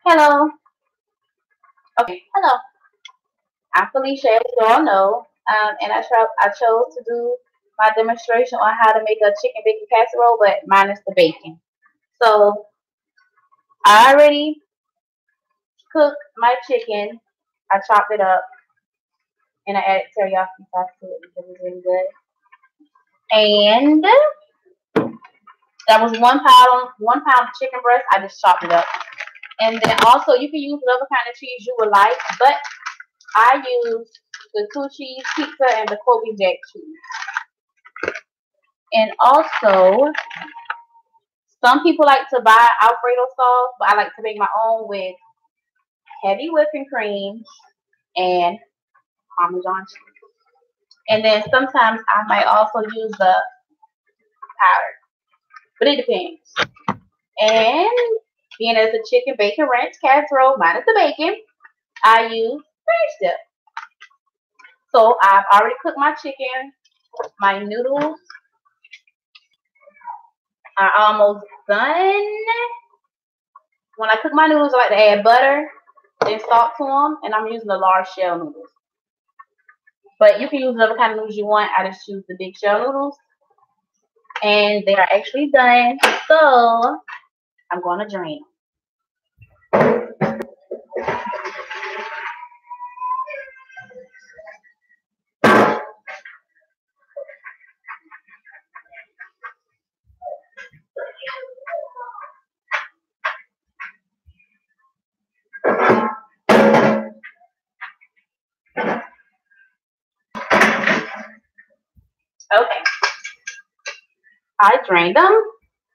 Hello. Okay, hello. I'm Felicia, as you all know, and I chose to do my demonstration on how to make a chicken bacon casserole, but minus the bacon. So I already cooked my chicken. I chopped it up and I added teriyaki sauce to it because it's really good. And that was 1 pound of chicken breast. I just chopped it up. And then also you can use whatever kind of cheese you would like, but I use the 2 cheese pizza and the Kobe Jack cheese. And also, some people like to buy Alfredo sauce, but I like to make my own with heavy whipping cream and Parmesan cheese. And then sometimes I might also use the powder, but it depends. And being as a chicken bacon ranch casserole minus the bacon, I use ranch dip. So I've already cooked my chicken. My noodles are almost done. When I cook my noodles, I like to add butter and salt to them, and I'm using the large shell noodles. But you can use whatever kind of noodles you want. I just choose the big shell noodles, and they are actually done. So I'm going to drain them. Okay, I drained them,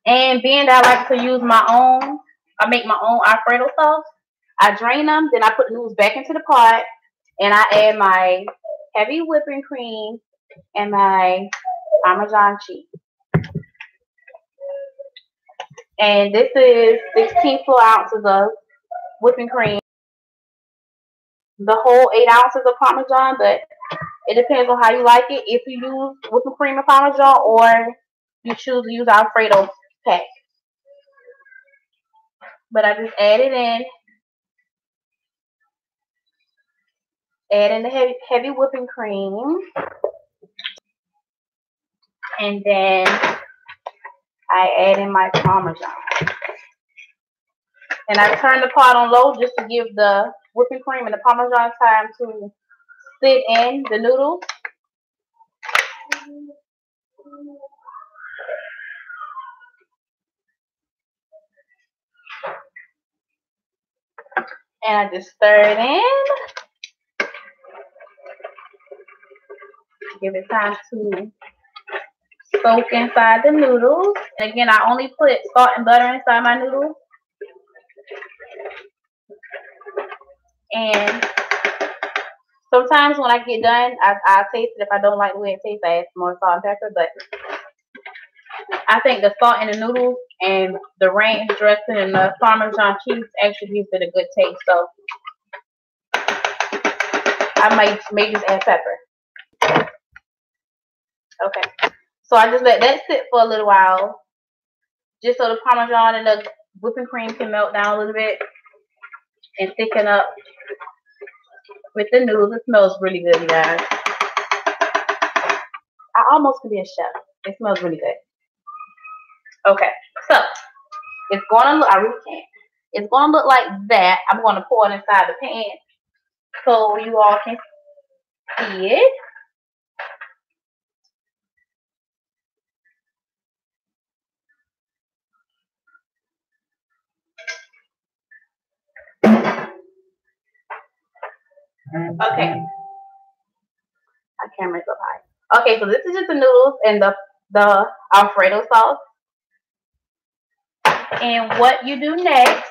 and being that I like to use my own, I make my own Alfredo sauce. I drain them, then I put the noodles back into the pot, and I add my heavy whipping cream and my Parmesan cheese. And this is 16 full ounces of whipping cream. The whole 8 ounces of Parmesan, but it depends on how you like it. If you use whipping cream and Parmesan, or you choose to use Alfredo pack. But I just add it in. Add in the heavy whipping cream. And then I add in my Parmesan. And I turn the pot on low just to give the whipping cream and the Parmesan time to sit in the noodles. And I just stir it in. Give it time to soak inside the noodles. And again, I only put salt and butter inside my noodles. And sometimes when I get done, I taste it. If I don't like the way it tastes, I add some more salt and pepper. But I think the salt in the noodles and the ranch dressing and the Parmesan cheese actually gives it a good taste. So I may just add pepper. Okay. So I just let that sit for a little while, just so the Parmesan and the whipping cream can melt down a little bit and thicken up with the noodles. It smells really good, you guys. I almost could be a chef. It smells really good. Okay, so it's gonna look. I really can't. It's gonna look like that. I'm gonna pour it inside the pan so you all can see it. Okay. My camera's up high. Okay, so this is just the noodles and the Alfredo sauce. And what you do next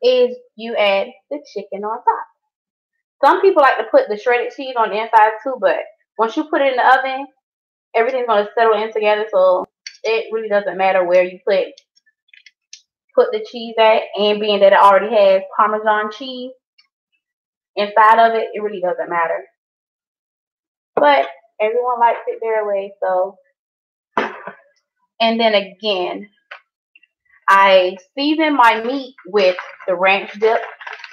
is you add the chicken on top. Some people like to put the shredded cheese on the inside too, but once you put it in the oven, everything's gonna settle in together, so it really doesn't matter where you put the cheese at. And being that it already has Parmesan cheese inside of it, it really doesn't matter. But everyone likes it their way, so. And then again, I season my meat with the ranch dip,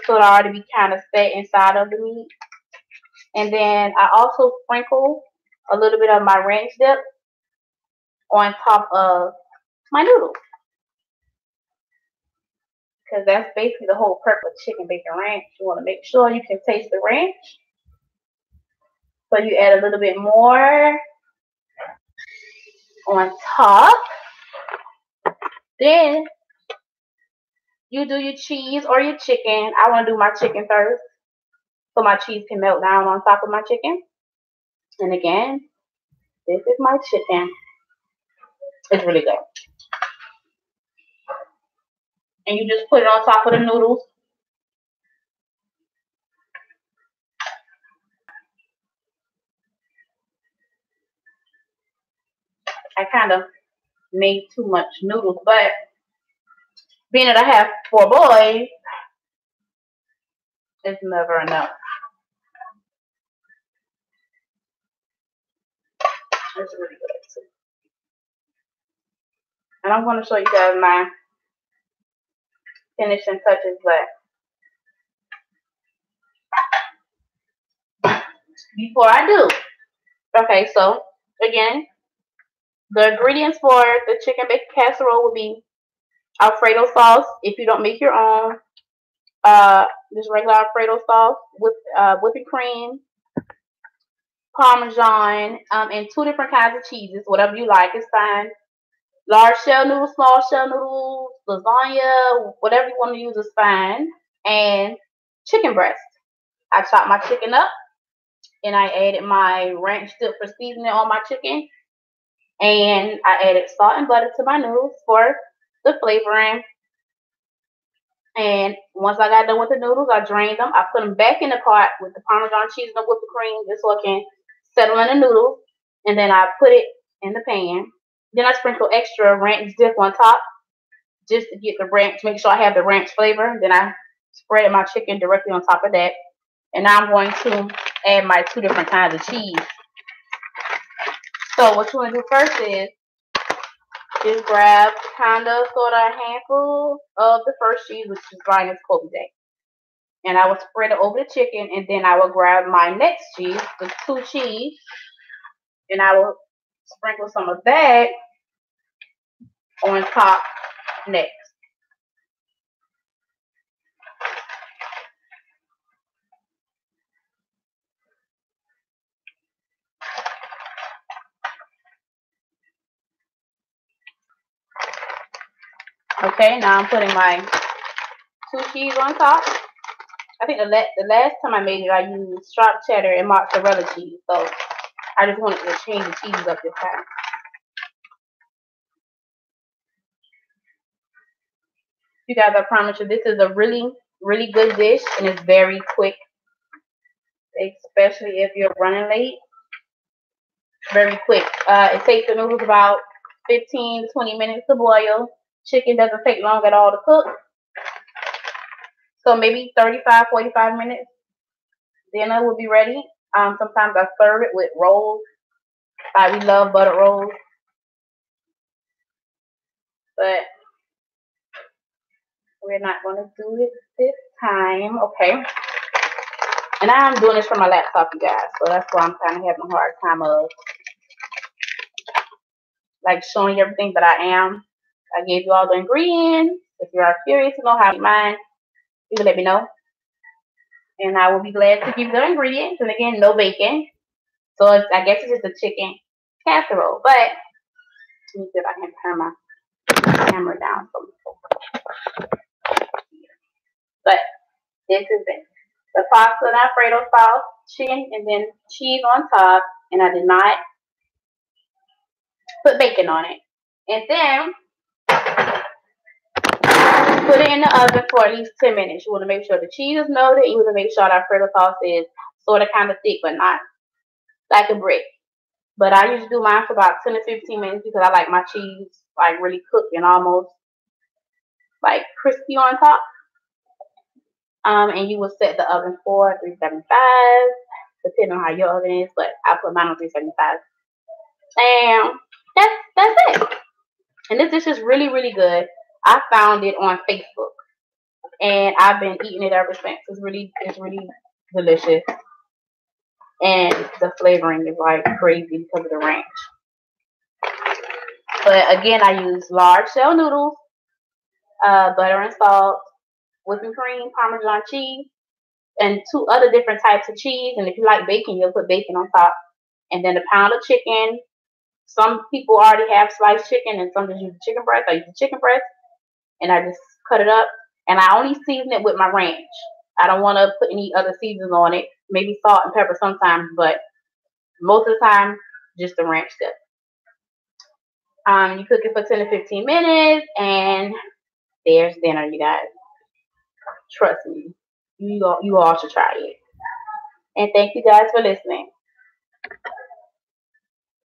so it already be kind of set inside of the meat. And then I also sprinkle a little bit of my ranch dip on top of my noodles. Because that's basically the whole purpose of chicken bacon ranch. You want to make sure you can taste the ranch. So you add a little bit more on top. Then you do your cheese or your chicken. I want to do my chicken first so my cheese can melt down on top of my chicken. And again, this is my chicken. It's really good. And you just put it on top of the noodles. I kind of made too much noodles, but being that I have 4 boys, it's never enough. It's really good too. And I'm going to show you guys my finishing touches, but before I do, okay, so again, the ingredients for the chicken bacon casserole will be Alfredo sauce. If you don't make your own, just regular Alfredo sauce with whipping cream, Parmesan, and 2 different kinds of cheeses. Whatever you like is fine. Large shell noodles, small shell noodles, lasagna, whatever you want to use is fine. And chicken breast. I chopped my chicken up and I added my ranch dip for seasoning on my chicken. And I added salt and butter to my noodles for the flavoring. And once I got done with the noodles, I drained them. I put them back in the pot with the Parmesan cheese and the whipped cream just so it can settle in the noodles. And then I put it in the pan. Then I sprinkle extra ranch dip on top just to get the ranch, make sure I have the ranch flavor. Then I spread my chicken directly on top of that. And now I'm going to add my 2 different kinds of cheese. So what you want to do first is just grab kind of sort of a handful of the first cheese, which is Ryan's Kobe Day. And I will spread it over the chicken, and then I will grab my next cheese, the 2 cheese, and I will sprinkle some of that on top next. Okay, now I'm putting my 2 cheese on top. I think the last time I made it, I used sharp cheddar and mozzarella cheese. So I just wanted to change the cheese up this time. You guys, I promise you, this is a really, really good dish, and it's very quick, especially if you're running late. Very quick. It takes the noodles about 15 to 20 minutes to boil. Chicken doesn't take long at all to cook. So maybe 35, 45 minutes. Dinner will be ready. Sometimes I serve it with rolls. We love butter rolls. But we're not going to do it this time. Okay. And I'm doing this from my laptop, you guys. So that's why I'm kind of having a hard time of like showing you everything that I am. I gave you all the ingredients. If you are curious to know how to make mine, you can let me know. And I will be glad to give you the ingredients. And again, no bacon. So I guess it's just a chicken casserole. But let me see if I can turn my camera down. But this is it. The pasta and Alfredo sauce, chicken, and then cheese on top. And I did not put bacon on it. And then put it in the oven for at least 10 minutes. You want to make sure the cheese is melted. You want to make sure the Alfredo sauce is sort of kind of thick, but not like a brick. But I usually do mine for about 10 to 15 minutes because I like my cheese like really cooked and almost like crispy on top. And you will set the oven for 375, depending on how your oven is. But I put mine on 375. And that's it. And this dish is really, really good. I found it on Facebook, and I've been eating it ever since. It's really delicious, and the flavoring is like crazy because of the ranch. But again, I use large shell noodles, butter and salt, whipping cream, Parmesan cheese, and two other different types of cheese. And if you like bacon, you'll put bacon on top. And then a pound of chicken. Some people already have sliced chicken, and some just use the chicken breast. I use the chicken breast, and I just cut it up. And I only season it with my ranch. I don't want to put any other seasonings on it. Maybe salt and pepper sometimes, but most of the time, just the ranch stuff. You cook it for 10 to 15 minutes, and there's dinner, you guys. Trust me, you all should try it. And thank you guys for listening.